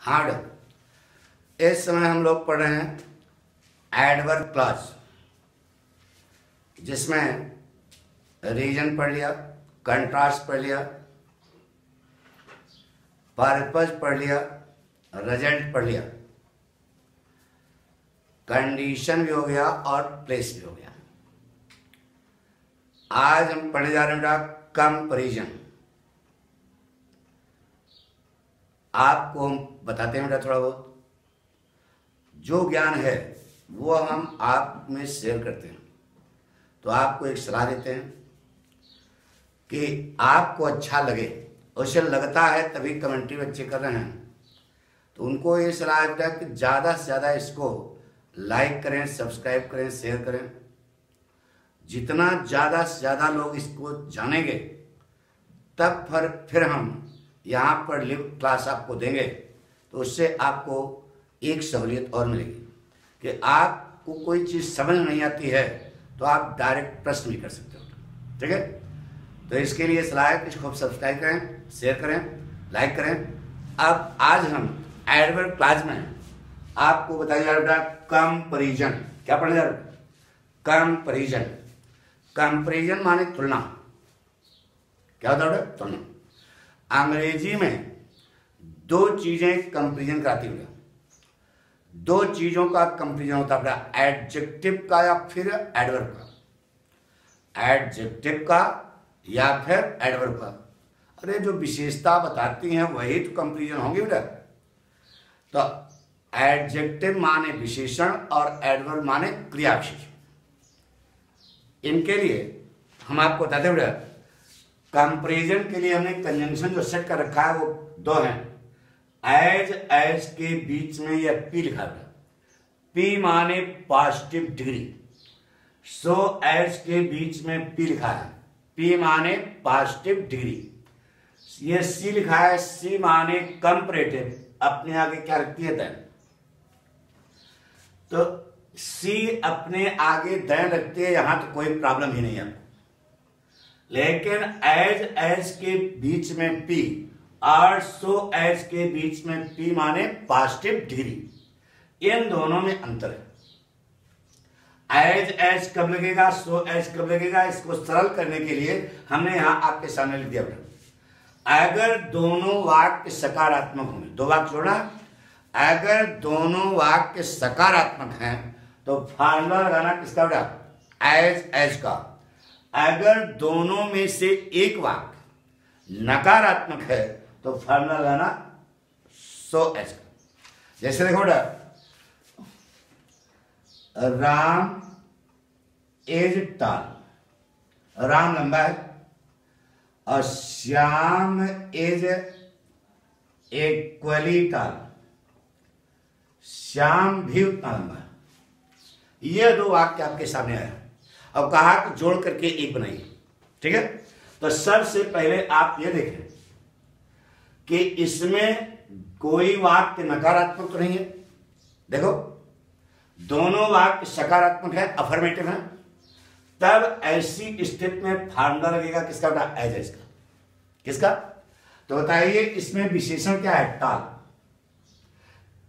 Hard. इस समय हम लोग पढ़ रहे हैं एडवर्ब क्लॉज, जिसमें रीजन पढ़ लिया, कंट्रास्ट पढ़ लिया, पर्पज पढ़ लिया, रिजल्ट पढ़ लिया, कंडीशन भी हो गया और प्लेस भी हो गया। आज हम पढ़ने जा रहे हैं बेटा कंपैरिजन। आपको हम बताते हैं बेटा थोड़ा बहुत जो ज्ञान है वो हम आप में शेयर करते हैं। तो आपको एक सलाह देते हैं कि आपको अच्छा लगे, उसे लगता है तभी कमेंट्री बच्चे कर रहे हैं, तो उनको ये सलाह है बेटा कि ज़्यादा से ज़्यादा इसको लाइक करें, सब्सक्राइब करें, शेयर करें। जितना ज़्यादा से ज़्यादा लोग इसको जानेंगे तब फिर हम यहाँ पर लिव क्लास आपको देंगे, तो उससे आपको एक सहूलियत और मिलेगी कि आपको कोई चीज़ समझ नहीं आती है तो आप डायरेक्ट प्रश्न भी कर सकते हो। ठीक है, तो इसके लिए सलाह है कि खूब सब्सक्राइब करें, शेयर करें, लाइक करें। अब आज हम एडवर्ब क्लॉज में आपको बताया जा रहा है कंपैरिजन। क्या पढ़ने जा रहा है? कंपैरिजन। कंपैरिजन माने तुलना। क्या होता है? तुलना। अंग्रेजी में दो चीजें कंपैरिजन कराती हुई, दो चीजों का कंपैरिजन होता है, एडजेक्टिव का या फिर एडवर्ब का। एडजेक्टिव का या फिर एडवर्ब का। अरे जो विशेषता बताती हैं वही तो कंपैरिजन होंगे बेटा। तो एडजेक्टिव माने विशेषण और एडवर्ब माने क्रिया विशेषण। इनके लिए हम आपको बताते हैं बेटा कंपैरिजन के लिए हमने कंजंक्शन जो सेट कर रखा है वो दो हैं। एज के बीच में यह पी लिखा है, पी माने पॉजिटिव डिग्री। सो एज के बीच में पी लिखा है, पी माने पॉजिटिव डिग्री। ये सी लिखा है, सी माने कंपैरेटिव, अपने आगे क्या रखती है? देन। तो सी अपने आगे देन रखती है, यहां तो कोई प्रॉब्लम ही नहीं है। लेकिन एज के बीच में पी और सो एज के बीच में पी माने पॉजिटिव डिग्री, इन दोनों में अंतर है। एज कब लगेगा, सो एज कब लगेगा, इसको सरल करने के लिए हमने यहां आपके सामने लिख दिया। अगर दोनों वाक्य सकारात्मक होंगे, दो वाक्य जोड़ा, अगर दोनों वाक्य सकारात्मक हैं तो फार्मूला लगाना किसका बेटा? एज का। अगर दोनों में से एक वाक्य नकारात्मक है तो फार्मूला लगाना सो एज का। जैसे देखो बेटा, राम इज टॉल, राम लंबा है, और Shyam is equally tall, Shyam भी उतना लंबा है। ये दो वाक्य आपके सामने आया, अब कहा कि जोड़ करके एक बनाइए। ठीक है, तो सबसे पहले आप ये देखें कि इसमें कोई वाक्य नकारात्मक तो नहीं है। देखो दोनों वाक्य सकारात्मक है, अफर्मेटिव है, तब ऐसी स्थिति में फार्मूला लगेगा किसका बेटा? एज का। किसका? तो बताइए इसमें विशेषण क्या है? टाल।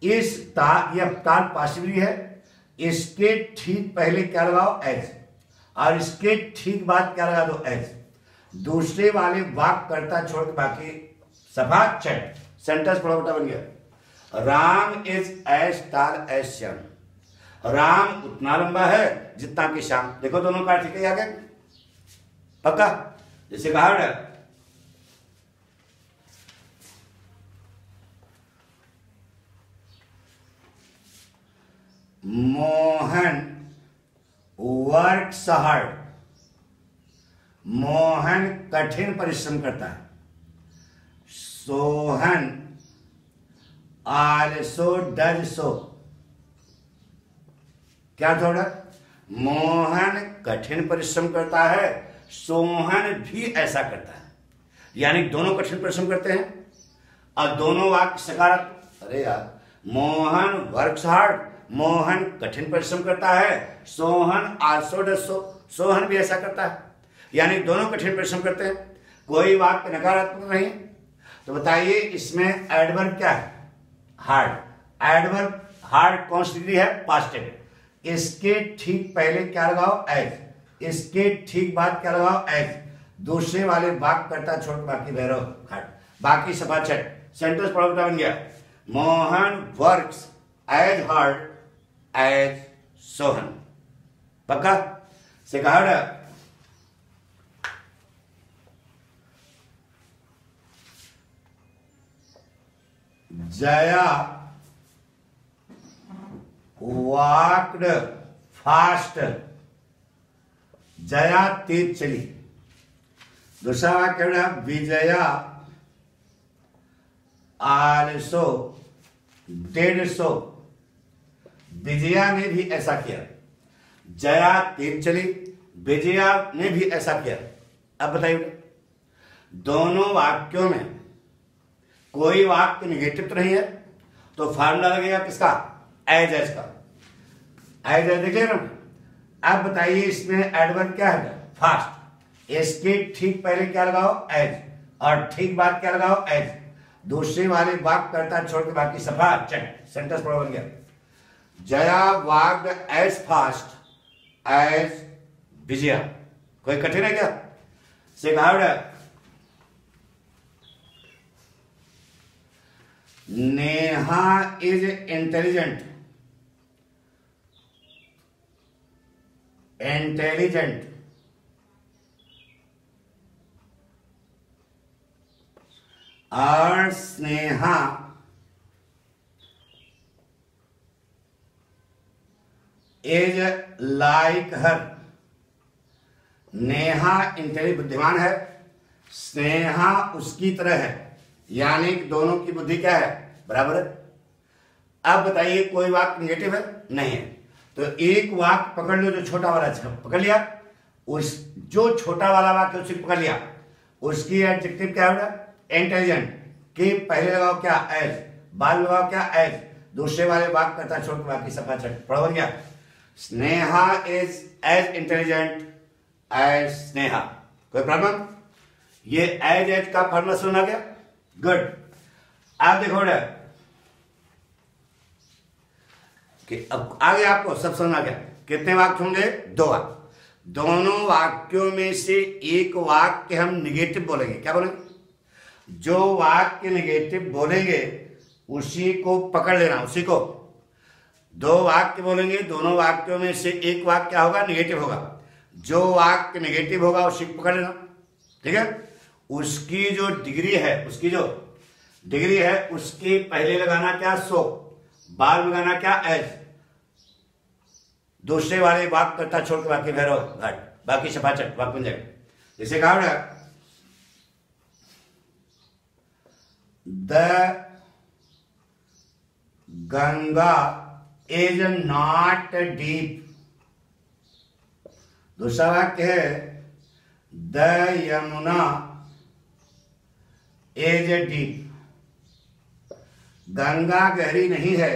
इस टाल, यह टाल पॉसिबल है, इसके ठीक पहले क्या लगाओ? एज, और इसके ठीक बाद क्या लगा दो? एज। दूसरे वाले वाक्य करता छोड़ के बाकी सफा चट सेंटेंस बड़ा बड़ा बन गया। राम इज एज टाल एज श्याम, राम उतना लंबा है जितना कि श्याम। देखो दोनों का ठीक है आगे पक्का। जैसे कहा बेटा मोहन वर्क्स हार्ड, मोहन कठिन परिश्रम करता है। Sohan also does so. क्या थोड़ा? मोहन कठिन परिश्रम करता है, सोहन भी ऐसा करता है, यानी दोनों कठिन परिश्रम करते हैं और दोनों वाक्य सकारात्मक। अरे यार, मोहन वर्क्स हार्ड, मोहन कठिन परिश्रम करता है, Sohan also does so, Sohan भी ऐसा करता है, यानी दोनों कठिन परिश्रम करते हैं। कोई वाक्य नकारात्मक नहीं। तो बताइए इसमें एडवर्ब क्या है? हार्ड। एडवर्ब हार्ड कौन सी डिग्री है? Past tense. इसके ठीक पहले क्या लगाओ? एज। इसके ठीक बाद क्या लगाओ? एज। दूसरे वाले वाक्य कर्ता छोड़ बाकी भैरव हार्ड। बाकी सभा छठ। सेंटेंस पढ़ो बेटा, बन गया। Mohan works as hard as Sohan. पक्का से कहा। Jaya walked fast। जया तेज चली। दूसरा वाक्य है Vijaya also did so। Vijaya ने भी ऐसा किया। जया तेज चली, विजया ने भी ऐसा किया। अब बताइए, दोनों वाक्यों में कोई वाक्य निगेटिव तो नहीं है, तो फार्मूला लगेगा किसका? एज एज का। एज एज देख ना। अब बताइए इसमें एडवर्ब क्या है? फास्ट। इसके ठीक पहले क्या लगाओ? एज। और ठीक बाद क्या लगाओ? एज। दूसरे वाले वाक्य करता छोड़ के बाकी सफा चेक। सेंटेंस पढ़ो, बन गया। Jaya walked as fast as Vijaya. कोई कठिन है क्या? से कहा नेहा इज इंटेलिजेंट। इंटेलिजेंट और Sneha is like her. Neha intelligent बुद्धिमान है, स्नेहा उसकी तरह है, यानी कि दोनों की बुद्धि क्या है? बराबर है। अब बताइए कोई वाक्य निगेटिव है? नहीं है। तो एक वाक्य पकड़ लो जो छोटा वाला पकड़ लिया, उस जो छोटा वाला वाक्य उसे पकड़ लिया, उसकी एडजेक्टिव क्या होगा? इंटेलिजेंट। के पहले लगाओ क्या? एज। बाद लगाओ क्या? एज। दूसरे वाले वाक्य करता छोड़ के बाकी सफा छठ। पढ़ो क्या? Sneha is as intelligent as Sneha. कोई प्रॉब्लम? ये एज एज का फॉर्मूला सुना गया? गुड। आप देखो कि अब आगे आपको सब समझ गया। कितने वाक्य होंगे? 2 वाक्य। दोनों वाक्यों में से एक वाक्य हम निगेटिव बोलेंगे। क्या बोलेंगे? जो वाक्य निगेटिव बोलेंगे उसी को पकड़ लेना, उसी को। 2 वाक्य बोलेंगे, दोनों वाक्यों में से एक वाक्य क्या होगा? निगेटिव होगा। जो वाक्य निगेटिव होगा उसी को पकड़ लेना, ठीक है। उसकी जो डिग्री है, उसकी जो डिग्री है उसके पहले लगाना क्या? सो। बाद में लगाना क्या? एज। दूसरे वाले वाक्य करता छोड़ के बाकी भैरव घाट, बाकी सफाचट वाक्य बन जाएगा। जैसे कहा the Ganga is not deep. दूसरा वाक्य है the Yamuna is deep. Ganga गहरी नहीं है,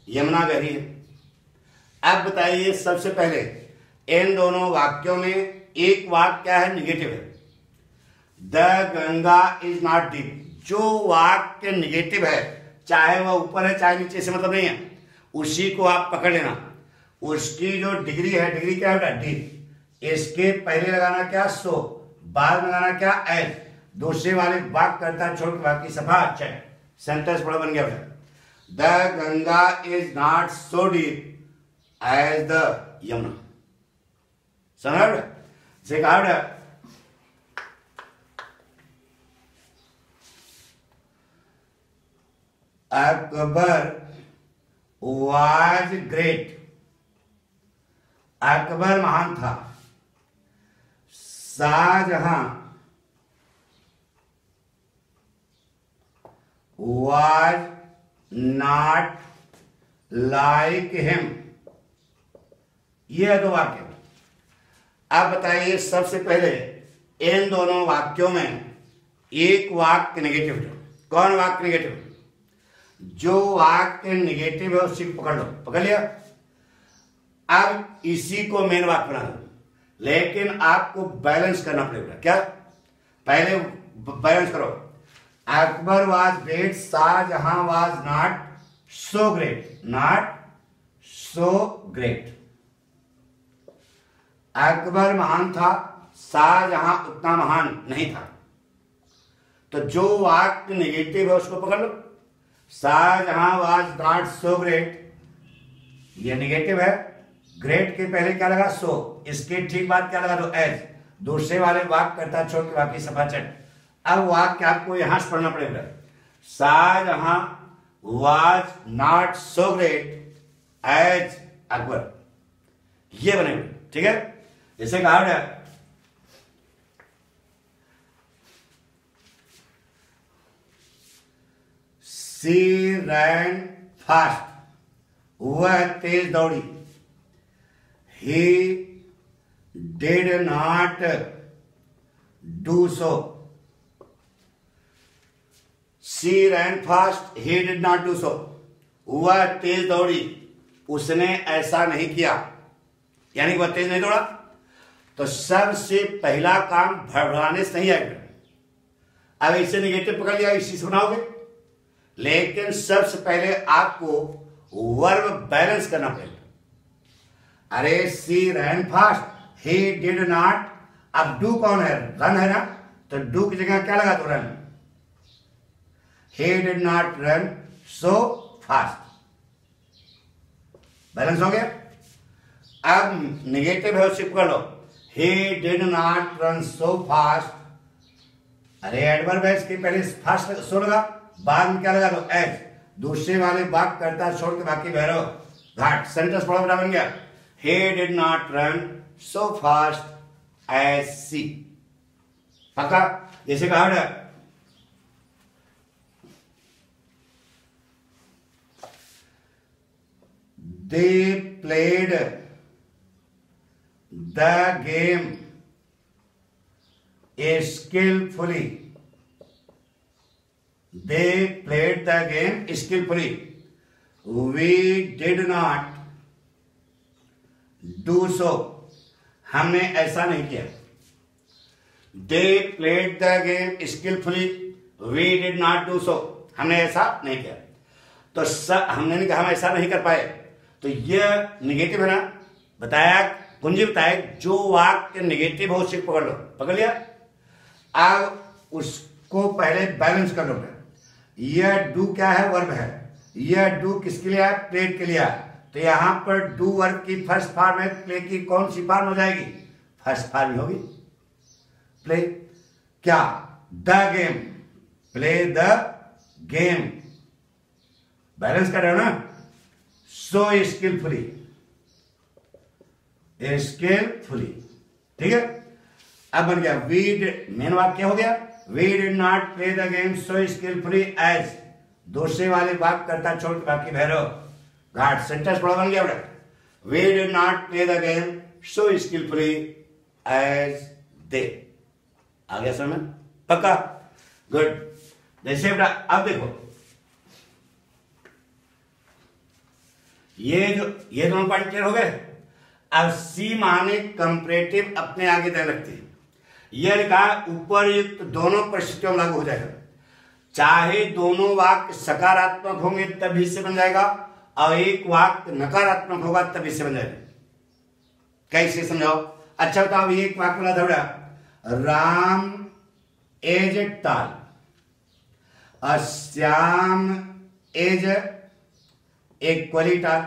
यमुना गहरी है। अब बताइए सबसे पहले इन दोनों वाक्यों में एक वाक्य क्या है? निगेटिव है। The Ganga is not deep. जो वाक्य निगेटिव है, चाहे वह ऊपर है चाहे नीचे, से मतलब नहीं है, उसी को आप पकड़ लेना। उसकी जो डिग्री है, डिग्री क्या है? डीप। इसके पहले लगाना क्या? सो। बाद में लगाना क्या? एज। दूसरे वाले वाक्य करता छोड़ के बाकी सफा चेक। सेंटेंस बड़ा बन गया। The Ganga is not so deep as the Yamuna. समझ से कहा अकबर वाज ग्रेट। अकबर महान था। Shahjahan was not like him। ये 2 वाक्य। अब बताइए सबसे पहले इन दोनों वाक्यों में एक वाक्य निगेटिव है। कौन वाक्य निगेटिव? जो वाक्य निगेटिव है उसी को पकड़ लो। पकड़ लिया? अब इसी को मेन वाक्य बना दो, लेकिन आपको बैलेंस करना पड़ेगा। क्या? पहले बैलेंस करो। Akbar was great, Shahjahan was not so great, not so great. Akbar महान था, शाहजहां उतना महान नहीं था। तो जो वाक्य नेगेटिव है उसको पकड़ लो। Shahjahan was not so great, ये नेगेटिव है। ग्रेट के पहले क्या लगा? सो। इसके ठीक बाद क्या लगा? तो एज। दूसरे वाले वाक्य करता छोड़ के बाकी सफाचट। अब वाक्य आपको यहां से पढ़ना पड़ेगा। Shahjahan was not so great as Akbar, ये बनेगा। ठीक है, जैसे कहा है सी रैन फास्ट, वह तेज दौड़ी। He did not do so. She ran fast, he did not do so. वह तेज दौड़ी, उसने ऐसा नहीं किया, यानी वह तेज नहीं दौड़ा। तो सबसे पहला काम भड़बड़ाने से नहीं आएगा। अब इसे निगेटिव पकड़ लिया, इसी से बनाओगे। लेकिन सबसे पहले आपको वर्ब बैलेंस करना पड़ेगा। अरे सी ran fast, he did not, अब डू कौन है? रन है ना, तो डू की जगह क्या लगा? तो run. He did not run so fast, balance हो गया। अब निगेटिव है, उसे पकड़ लो। He did not run so fast. अरे एडवर्ब है, इसके पहले फास्ट सो लगा, बाद में क्या लगा? तो एज। दूसरे वाले वाक्य करता छोड़ के बाकी भैरव घाट। सेंटेंस बड़ा बड़ा बन गया। he did not run so fast as she। पक्का? जैसे कहा है they played the game skillfully। They played the game skillfully। We did not do so। हमने ऐसा नहीं किया। They played the game skillfully। We did not do so। हमने ऐसा नहीं किया। तो हमने नहीं कहा, हम ऐसा नहीं कर पाए, तो यह निगेटिव है ना। बताया, कुंजी बताया, जो वाक्य निगेटिव हो उसे पकड़ लो। पकड़ लिया। अब उसको पहले बैलेंस कर लो। यह डू क्या है? वर्ब है। यह डू किसके लिए है? प्लेड के लिए है। तो यहां पर डू वर्ब की फर्स्ट फॉर्म है, प्ले की कौन सी फॉर्म हो जाएगी? फर्स्ट फॉर्म होगी प्ले। क्या? The game, play the game. Balance कर रहे हो ना। सो स्किलफुली, स्किलफुली। ठीक है, अब बन गया वी डिड, मेन वाक्य हो गया। We did not play the game so skillfully as। दूसरे वाले वाक्य करता छोड़ के बाकी भैरव घाट। सेंटेंस बड़ा बन गया बेटा। We did not play the game so skillfully as they। आ गया समझ? पक्का? गुड। जैसे बेटा अब देखो, ये दोनों पॉइंट क्लियर हो गए। अब सी माने कंपैरेटिव अपने आगे दे रखते हैं। यह लिखा उपरयुक्त दोनों परिस्थितियों में लागू हो जाएगा। चाहे दोनों वाक्य सकारात्मक होंगे तभी से बन जाएगा, और एक वाक्य नकारात्मक होगा तभी से बन जाएगा। कैसे समझाओ? अच्छा बताओ, एक वाक्य बना दौड़ा, राम एज ताल, श्याम एज इक्वली टाल।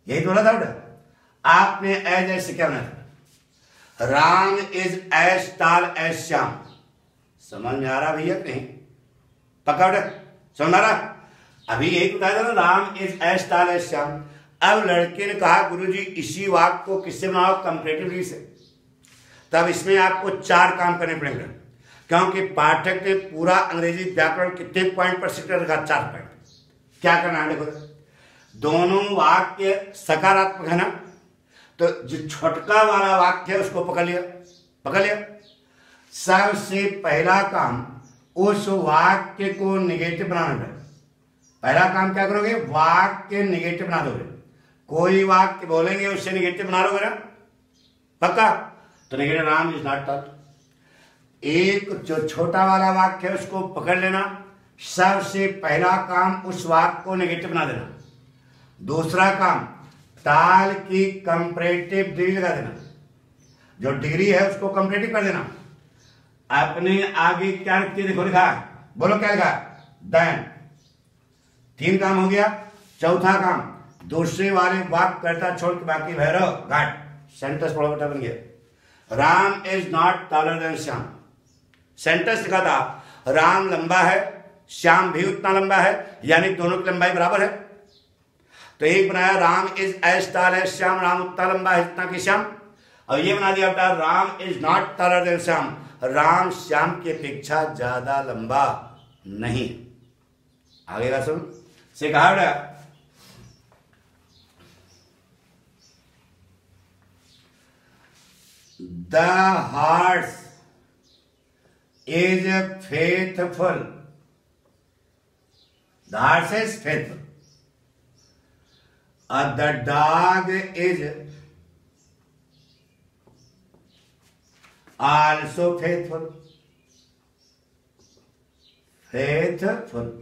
यही तो बोला था। आपने एज ऐसे क्या बनाया था? राम इज एज टाल एज श्याम। समझ में आ रहा भैया? नहीं पक्का बेटा? समझ आ रहा? अभी एक बताया था ना, राम इज एज टाल एज श्याम। अब लड़के ने कहा गुरुजी इसी वाक्य को किससे बनाओ? कंपैरेटिवली से। तब इसमें आपको 4 काम करने पड़ेंगे, क्योंकि पाठक ने पूरा अंग्रेजी व्याकरण कितने पॉइंट पर सिक्टर रखा? 4 पॉइंट। क्या करना है देखो, दोनों वाक्य सकारात्मक है ना, तो जो छोटका वाला वाक्य है उसको पकड़ लिया। पकड़ लिया। सबसे पहला काम उस वाक्य को निगेटिव बनाना है। पहला काम क्या करोगे? वाक्य निगेटिव बना दोगे। कोई वाक्य बोलेंगे उससे निगेटिव बना लोगे ना, पक्का? तो negative Ram is not taught. एक जो छोटा वाला वाक्य है उसको पकड़ लेना, सबसे पहला काम उस वाक्य को नेगेटिव बना देना। दूसरा काम ताल की कंपैरेटिव डिग्री लगा देना, जो डिग्री है उसको कंपैरेटिव कर देना। अपने आगे क्या लिखते देखो, लिखा बोलो क्या लिखा, देन। 3 काम हो गया। चौथा काम दूसरे वाले वाक्य करता छोड़ के बाकी भैरव घाट। सेंटेंस पढ़ो बेटा, बन गया। Ram is not taller than Shyam. Sentence लिखा था राम लंबा है, श्याम भी उतना लंबा है, यानी दोनों की लंबाई बराबर है। तो एक बनाया Ram is as tall as Shyam, Ram उतना लंबा है जितना कि श्याम। और ये बना दिया बेटा Ram is not taller than Shyam, Ram Shyam की अपेक्षा ज्यादा लंबा नहीं। आगे का सुन से कहा बेटा, the horse is faithful. The horse is faithful. The dog is also faithful. Faithful.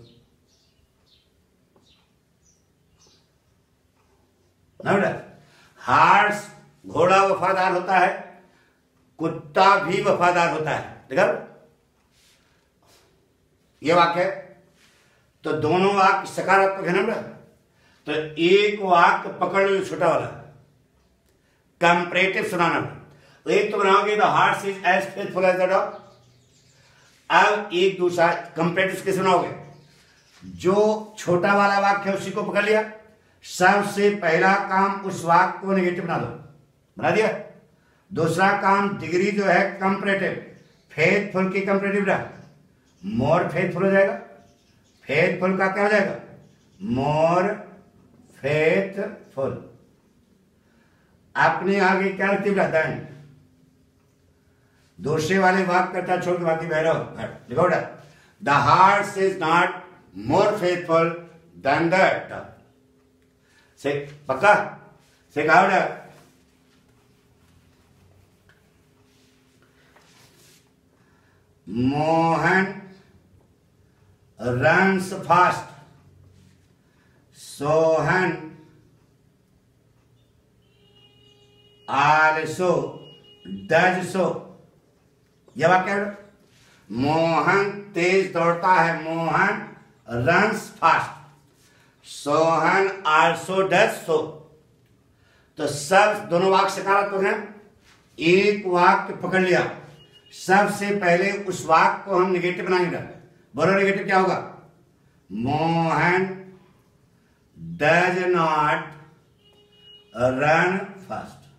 ना बेटा, हॉर्स घोड़ा वफादार होता है, कुत्ता भी वफादार होता है। देखा ये वाक्य है। तो दोनों वाक्य सकारात्मक है ना बेटा। तो एक वाक्य पकड़ लो छोटा वाला, कंपैरेटिव सुनाना। तो एक तो बनाओगे the horse is as faithful as the dog. अब एक दूसरा कंपैरेटिव कैसे सुनाओगे, जो छोटा वाला वाक्य है उसी को पकड़ लिया, सबसे पहला काम उस वाक्य को नेगेटिव बना दो, बना दिया। दूसरा काम डिग्री जो है कंपैरेटिव, फेथफुल की कंपैरेटिव रहा, मोर फेथफुल हो जाएगा। फेथफुल का क्या हो जाएगा, मोर फेथफुल। अपने आगे क्या लिखते रहता है, दूसरे वाले वाक्य करता छोड़ के बाकी भैरव देखो बेटा, the horse is not more faithful than the dog. से पक्का से कहा बेटा, Mohan runs fast, Sohan also does so। यह वाक्य है, मोहन तेज दौड़ता है, Mohan runs fast, Sohan also does so। तो सब दोनों वाक्य सकारात्मक हैं। एक वाक्य पकड़ लिया, सबसे पहले उस वाक्य को हम नेगेटिव बनाएंगे। बोलो नेगेटिव क्या होगा, Mohan does not run fast.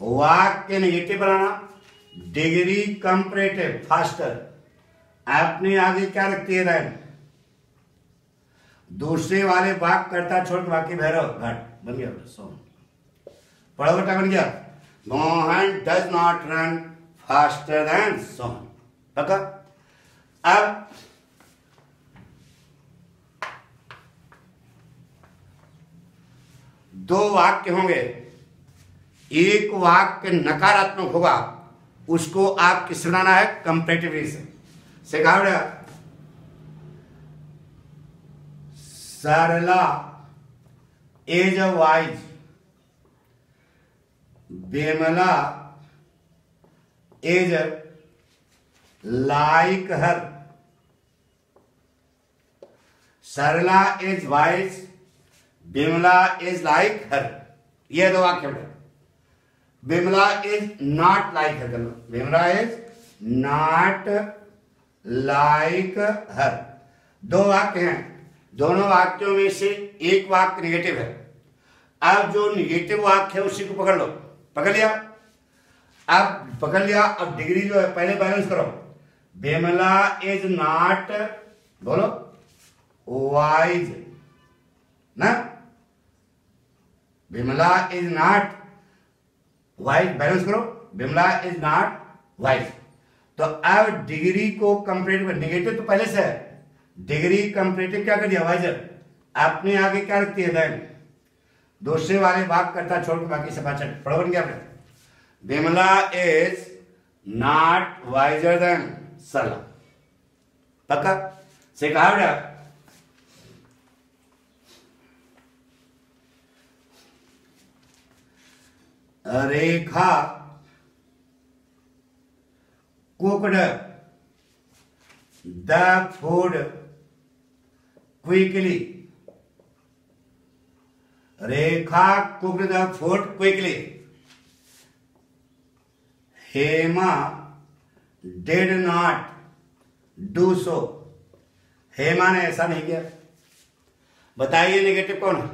वाक्य नेगेटिव बनाना, डिग्री कंपैरेटिव फास्टर, अपने आगे क्या रखती है रन, दूसरे वाले वाक्य करता छोड़ के बाकी भैरव घाट। बन गया सोन, पढ़ो बेटा, बन गया। Mohan does not run faster than Sohan. पक्का। अब दो वाक्य होंगे, एक वाक्य नकारात्मक होगा, उसको आप किस बनाना है, कंपैरेटिव से कहा बेटा, Sarla is wise, Bimla is like her. Sarla is wise, Bimla is like her. ये दो वाक्य है। Bimla is not like her, Bimla is not like her. दो वाक्य हैं, दोनों वाक्यों में से एक वाक्य निगेटिव है। अब जो निगेटिव वाक्य है उसी को पकड़ लो, पकड़ लिया। अब पकड़ लिया, अब डिग्री जो है पहले बैलेंस करो। बिमला इज नॉट, बोलो, वाइज ना, Bimla is not wise, balance करो। Bimla is not wise. तो अब डिग्री को कंपैरेटिव, निगेटिव तो पहले से है, डिग्री कंपैरेटिव क्या कर दिया, वाइजर। अपने आगे क्या रखती है, देन। दूसरे वाले वाक्य करता छोड़ के बाकी सब अच्छा पढ़ो। बन गया। Bimla is not wiser than Sarla. पक्का? से कहा बेटा Rekha cooked the food quickly. Rekha cooked the food quickly. Hema did not do so. Hema ने ऐसा नहीं किया। बताइए नेगेटिव कौन है?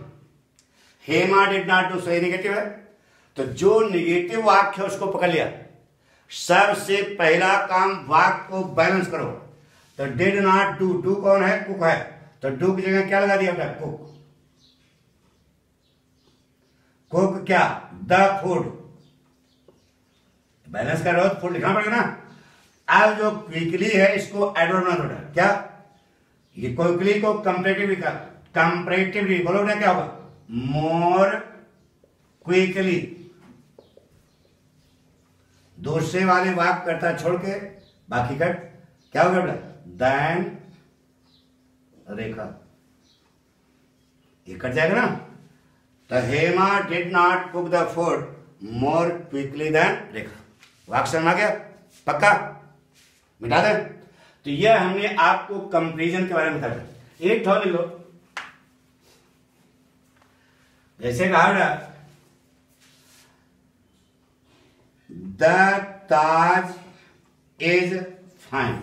Hema did not do so, ये नेगेटिव है। तो जो नेगेटिव वाक्य है उसको पकड़ लिया। सबसे पहला काम वाक्य को बैलेंस करो। तो डिड नॉट डू, डू कौन है? कुक है। तो डू की जगह क्या लगा दिया बेटा? कुक। कुक क्या? The food. बैलेंस कर रहे हो तो फूड लिखना पड़ेगा ना। अब जो क्विकली है इसको एडवर्ब बना दो। क्या? ये क्विकली को कंपैरेटिवली बोलो बेटा, क्या होगा? More quickly. दूसरे वाले वाक्य करता छोड़ के बाकी कट। क्या होगा बेटा? देन रेखा। ये कट जाएगा ना। तो Hema did not cook the food more quickly than Rekha. वाक्य समझ आ गया? पक्का? मिटा दे। तो यह हमने आपको कंपैरिजन के बारे में बताया। एक ठो लिख लो। जैसे कहा बेटा the Taj is fine.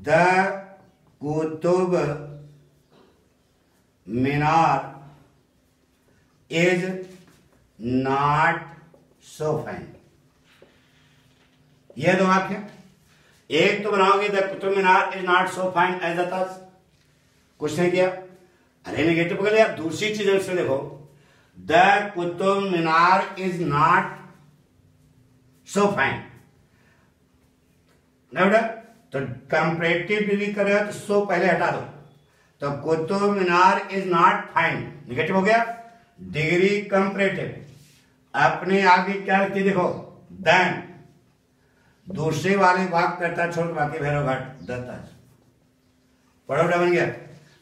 The Qutub Minar is not so fine. यह दो वाक्य। एक तो बनाओगे the Qutub Minar is not so fine as the Taj. कुछ नहीं किया। अरे नेगेटिव पकड़ लिया। दूसरी चीज उससे देखो, the Qutub Minar is not so fine ना बेटा। तो कंपैरेटिव डिग्री कर रहे हो तो सो पहले हटा दो। तो Qutub Minar is not fine negative हो गया। डिग्री कंपैरेटिव अपने आगे क्या रखती देखो? देन। दूसरे वाले वाक्य करता छोड़ बाकी भैरव घाट दत्ताज। पढ़ो बेटा, बन गया।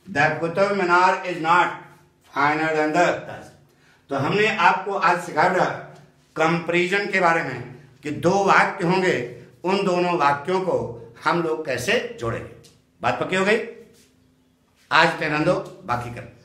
The Qutub Minar is not finer than the Taj. तो हमने आपको आज सिखाया कंपैरिजन के बारे में कि दो वाक्य होंगे, उन दोनों वाक्यों को हम लोग कैसे जोड़ेंगे। बात पक्की हो गई? आज ध्यान दो, बाकी कर।